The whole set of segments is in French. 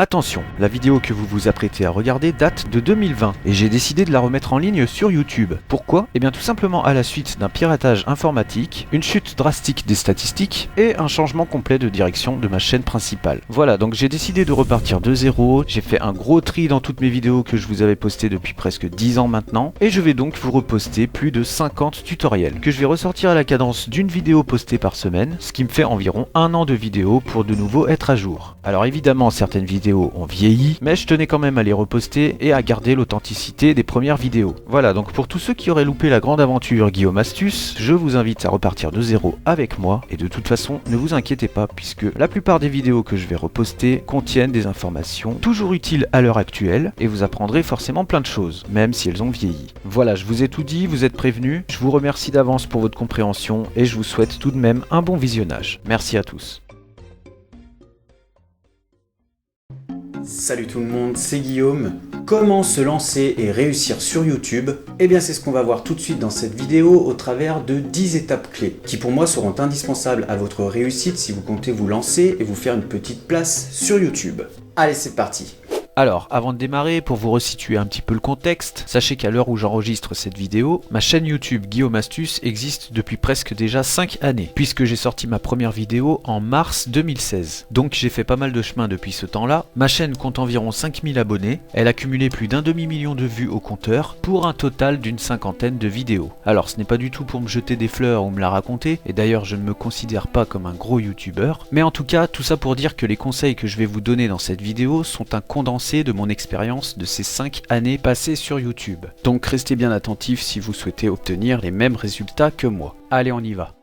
Attention, la vidéo que vous vous apprêtez à regarder date de 2020 et j'ai décidé de la remettre en ligne sur YouTube. Pourquoi? Eh bien tout simplement à la suite d'un piratage informatique, une chute drastique des statistiques et un changement complet de direction de ma chaîne principale. Voilà, donc j'ai décidé de repartir de zéro, j'ai fait un gros tri dans toutes mes vidéos que je vous avais postées depuis presque 10 ans maintenant et je vais donc vous reposter plus de 50 tutoriels que je vais ressortir à la cadence d'une vidéo postée par semaine, ce qui me fait environ un an de vidéos pour de nouveau être à jour. Alors évidemment certaines vidéos ont vieilli, mais je tenais quand même à les reposter et à garder l'authenticité des premières vidéos. Voilà, donc pour tous ceux qui auraient loupé la grande aventure Guillaume Astuce, je vous invite à repartir de zéro avec moi et de toute façon ne vous inquiétez pas puisque la plupart des vidéos que je vais reposter contiennent des informations toujours utiles à l'heure actuelle et vous apprendrez forcément plein de choses, même si elles ont vieilli. Voilà, je vous ai tout dit, vous êtes prévenus, je vous remercie d'avance pour votre compréhension et je vous souhaite tout de même un bon visionnage. Merci à tous. Salut tout le monde, c'est Guillaume. Comment se lancer et réussir sur YouTube? Eh bien c'est ce qu'on va voir tout de suite dans cette vidéo au travers de 10 étapes clés qui pour moi seront indispensables à votre réussite si vous comptez vous lancer et vous faire une petite place sur YouTube. Allez, c'est parti. Alors, avant de démarrer, pour vous resituer un petit peu le contexte, sachez qu'à l'heure où j'enregistre cette vidéo, ma chaîne YouTube Guillaume Astuce existe depuis presque déjà 5 années, puisque j'ai sorti ma première vidéo en mars 2016. Donc j'ai fait pas mal de chemin depuis ce temps-là. Ma chaîne compte environ 5000 abonnés, elle a cumulé plus d'un demi-million de vues au compteur, pour un total d'une cinquantaine de vidéos. Alors ce n'est pas du tout pour me jeter des fleurs ou me la raconter, et d'ailleurs je ne me considère pas comme un gros youtubeur, mais en tout cas tout ça pour dire que les conseils que je vais vous donner dans cette vidéo sont un condensé de mon expérience de ces 5 années passées sur YouTube. Donc restez bien attentifs si vous souhaitez obtenir les mêmes résultats que moi. Allez, on y va.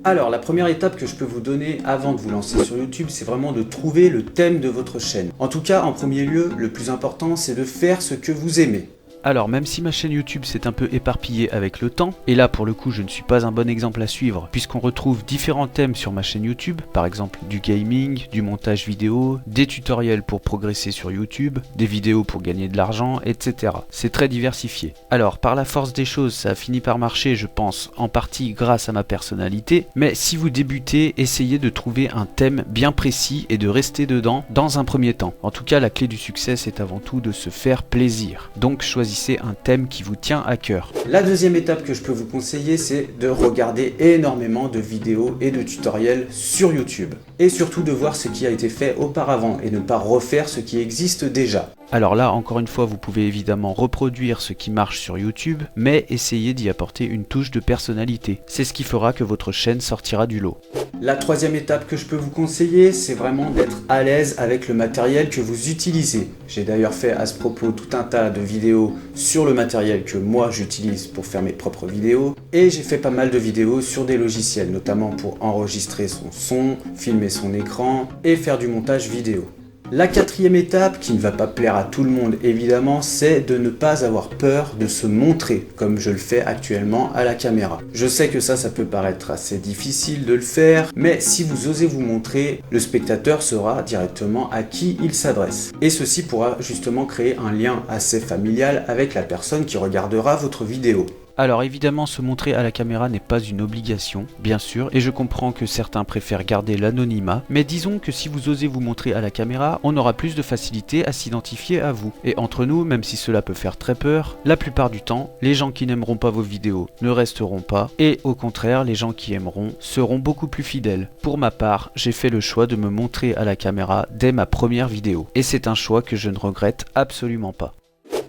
Alors la première étape que je peux vous donner avant de vous lancer sur YouTube, c'est vraiment de trouver le thème de votre chaîne. En tout cas, en premier lieu, le plus important, c'est de faire ce que vous aimez. Alors même si ma chaîne YouTube s'est un peu éparpillée avec le temps, et là pour le coup je ne suis pas un bon exemple à suivre puisqu'on retrouve différents thèmes sur ma chaîne YouTube, par exemple du gaming, du montage vidéo, des tutoriels pour progresser sur YouTube, des vidéos pour gagner de l'argent, etc. C'est très diversifié. Alors par la force des choses ça a fini par marcher je pense en partie grâce à ma personnalité, mais si vous débutez, essayez de trouver un thème bien précis et de rester dedans dans un premier temps. En tout cas la clé du succès c'est avant tout de se faire plaisir. Donc choisissez un thème qui vous tient à cœur. La deuxième étape que je peux vous conseiller, c'est de regarder énormément de vidéos et de tutoriels sur YouTube. Et surtout de voir ce qui a été fait auparavant et ne pas refaire ce qui existe déjà. Alors là, encore une fois, vous pouvez évidemment reproduire ce qui marche sur YouTube, mais essayez d'y apporter une touche de personnalité. C'est ce qui fera que votre chaîne sortira du lot. La troisième étape que je peux vous conseiller, c'est vraiment d'être à l'aise avec le matériel que vous utilisez. J'ai d'ailleurs fait à ce propos tout un tas de vidéos sur le matériel que moi j'utilise pour faire mes propres vidéos. Et j'ai fait pas mal de vidéos sur des logiciels, notamment pour enregistrer son son, filmer son écran et faire du montage vidéo. La quatrième étape, qui ne va pas plaire à tout le monde évidemment, c'est de ne pas avoir peur de se montrer, comme je le fais actuellement à la caméra. Je sais que ça peut paraître assez difficile de le faire, mais si vous osez vous montrer, le spectateur saura directement à qui il s'adresse. Et ceci pourra justement créer un lien assez familial avec la personne qui regardera votre vidéo. Alors évidemment se montrer à la caméra n'est pas une obligation, bien sûr, et je comprends que certains préfèrent garder l'anonymat, mais disons que si vous osez vous montrer à la caméra, on aura plus de facilité à s'identifier à vous. Et entre nous, même si cela peut faire très peur, la plupart du temps, les gens qui n'aimeront pas vos vidéos ne resteront pas, et au contraire, les gens qui aimeront seront beaucoup plus fidèles. Pour ma part, j'ai fait le choix de me montrer à la caméra dès ma première vidéo, et c'est un choix que je ne regrette absolument pas.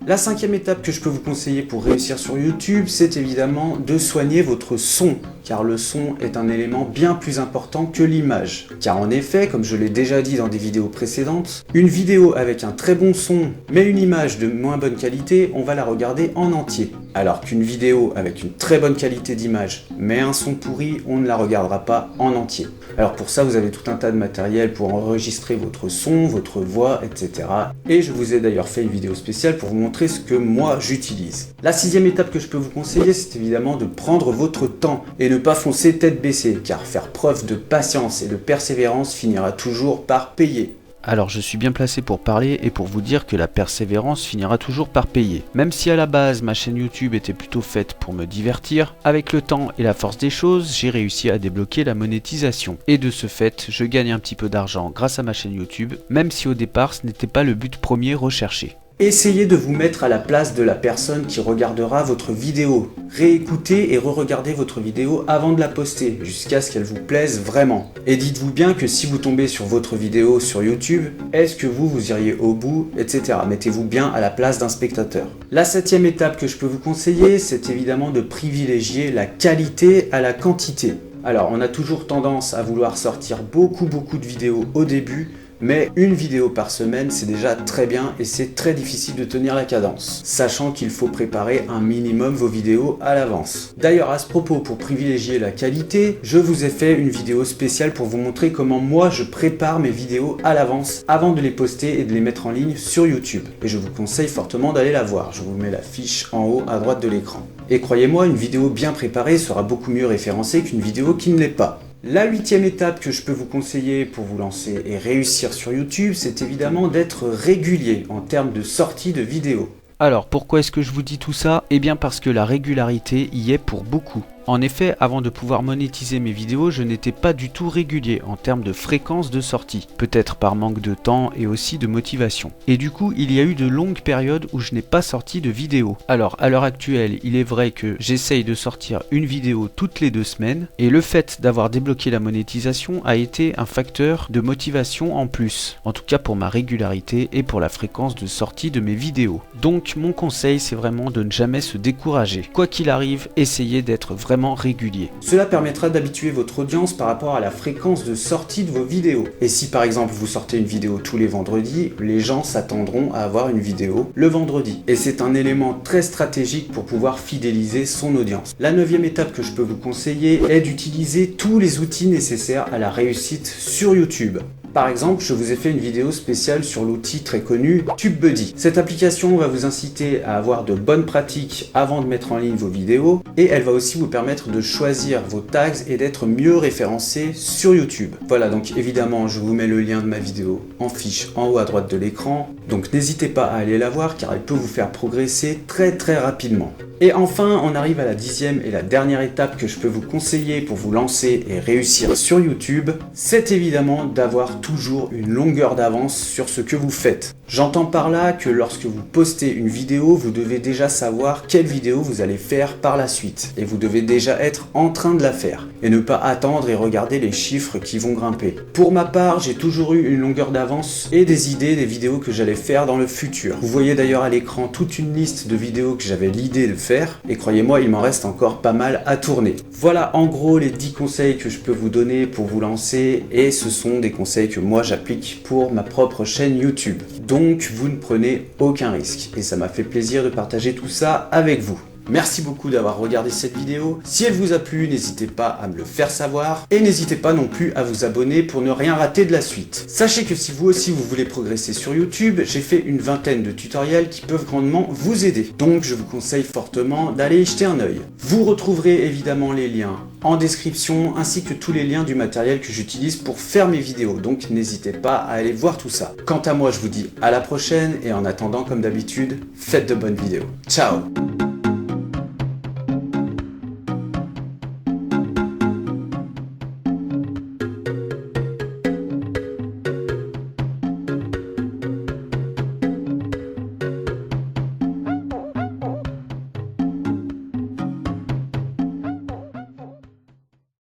La cinquième étape que je peux vous conseiller pour réussir sur YouTube, c'est évidemment de soigner votre son, car le son est un élément bien plus important que l'image. Car en effet, comme je l'ai déjà dit dans des vidéos précédentes, une vidéo avec un très bon son, mais une image de moins bonne qualité, on va la regarder en entier. Alors qu'une vidéo avec une très bonne qualité d'image, mais un son pourri, on ne la regardera pas en entier. Alors pour ça, vous avez tout un tas de matériel pour enregistrer votre son, votre voix, etc. Et je vous ai d'ailleurs fait une vidéo spéciale pour vous montrer ce que moi j'utilise. La sixième étape que je peux vous conseiller, c'est évidemment de prendre votre temps et ne pas foncer tête baissée, car faire preuve de patience et de persévérance finira toujours par payer. Alors je suis bien placé pour parler et pour vous dire que la persévérance finira toujours par payer. Même si à la base ma chaîne YouTube était plutôt faite pour me divertir, avec le temps et la force des choses, j'ai réussi à débloquer la monétisation. Et de ce fait, je gagne un petit peu d'argent grâce à ma chaîne YouTube, même si au départ ce n'était pas le but premier recherché. Essayez de vous mettre à la place de la personne qui regardera votre vidéo. Réécoutez et re-regardez votre vidéo avant de la poster, jusqu'à ce qu'elle vous plaise vraiment. Et dites-vous bien que si vous tombez sur votre vidéo sur YouTube, est-ce que vous iriez au bout, etc. Mettez-vous bien à la place d'un spectateur. La 7e étape que je peux vous conseiller, c'est évidemment de privilégier la qualité à la quantité. Alors, on a toujours tendance à vouloir sortir beaucoup de vidéos au début, mais une vidéo par semaine, c'est déjà très bien et c'est très difficile de tenir la cadence, sachant qu'il faut préparer un minimum vos vidéos à l'avance. D'ailleurs, à ce propos, pour privilégier la qualité, je vous ai fait une vidéo spéciale pour vous montrer comment moi je prépare mes vidéos à l'avance avant de les poster et de les mettre en ligne sur YouTube. Et je vous conseille fortement d'aller la voir, je vous mets la fiche en haut à droite de l'écran. Et croyez-moi, une vidéo bien préparée sera beaucoup mieux référencée qu'une vidéo qui ne l'est pas. La 8e étape que je peux vous conseiller pour vous lancer et réussir sur YouTube, c'est évidemment d'être régulier en termes de sortie de vidéos. Alors pourquoi est-ce que je vous dis tout ça? Eh bien parce que la régularité y est pour beaucoup. En effet, avant de pouvoir monétiser mes vidéos, je n'étais pas du tout régulier en termes de fréquence de sortie, peut-être par manque de temps et aussi de motivation. Et du coup, il y a eu de longues périodes où je n'ai pas sorti de vidéo. Alors, à l'heure actuelle, il est vrai que j'essaye de sortir une vidéo toutes les 2 semaines, et le fait d'avoir débloqué la monétisation a été un facteur de motivation en plus, en tout cas pour ma régularité et pour la fréquence de sortie de mes vidéos. Donc, mon conseil, c'est vraiment de ne jamais se décourager. Quoi qu'il arrive, essayez d'être vraiment régulier. Cela permettra d'habituer votre audience par rapport à la fréquence de sortie de vos vidéos. Et si par exemple vous sortez une vidéo tous les vendredis, les gens s'attendront à avoir une vidéo le vendredi. Et c'est un élément très stratégique pour pouvoir fidéliser son audience. La 9e étape que je peux vous conseiller est d'utiliser tous les outils nécessaires à la réussite sur YouTube. Par exemple, je vous ai fait une vidéo spéciale sur l'outil très connu TubeBuddy. Cette application va vous inciter à avoir de bonnes pratiques avant de mettre en ligne vos vidéos et elle va aussi vous permettre de choisir vos tags et d'être mieux référencé sur YouTube. Voilà, donc évidemment, je vous mets le lien de ma vidéo en fiche en haut à droite de l'écran. Donc n'hésitez pas à aller la voir car elle peut vous faire progresser très rapidement. Et enfin, on arrive à la 10e et la dernière étape que je peux vous conseiller pour vous lancer et réussir sur YouTube, c'est évidemment d'avoir toujours une longueur d'avance sur ce que vous faites. J'entends par là que lorsque vous postez une vidéo, vous devez déjà savoir quelle vidéo vous allez faire par la suite. Et vous devez déjà être en train de la faire. Et ne pas attendre et regarder les chiffres qui vont grimper. Pour ma part, j'ai toujours eu une longueur d'avance et des idées des vidéos que j'allais faire dans le futur. Vous voyez d'ailleurs à l'écran toute une liste de vidéos que j'avais l'idée de faire. Et croyez-moi, il m'en reste encore pas mal à tourner. Voilà en gros les 10 conseils que je peux vous donner pour vous lancer. Et ce sont des conseils que moi j'applique pour ma propre chaîne YouTube. Donc vous ne prenez aucun risque. Et ça m'a fait plaisir de partager tout ça avec vous. Merci beaucoup d'avoir regardé cette vidéo. Si elle vous a plu, n'hésitez pas à me le faire savoir. Et n'hésitez pas non plus à vous abonner pour ne rien rater de la suite. Sachez que si vous aussi vous voulez progresser sur YouTube, j'ai fait une vingtaine de tutoriels qui peuvent grandement vous aider. Donc je vous conseille fortement d'aller y jeter un œil. Vous retrouverez évidemment les liens en description ainsi que tous les liens du matériel que j'utilise pour faire mes vidéos. Donc n'hésitez pas à aller voir tout ça. Quant à moi, je vous dis à la prochaine et en attendant, comme d'habitude, faites de bonnes vidéos. Ciao!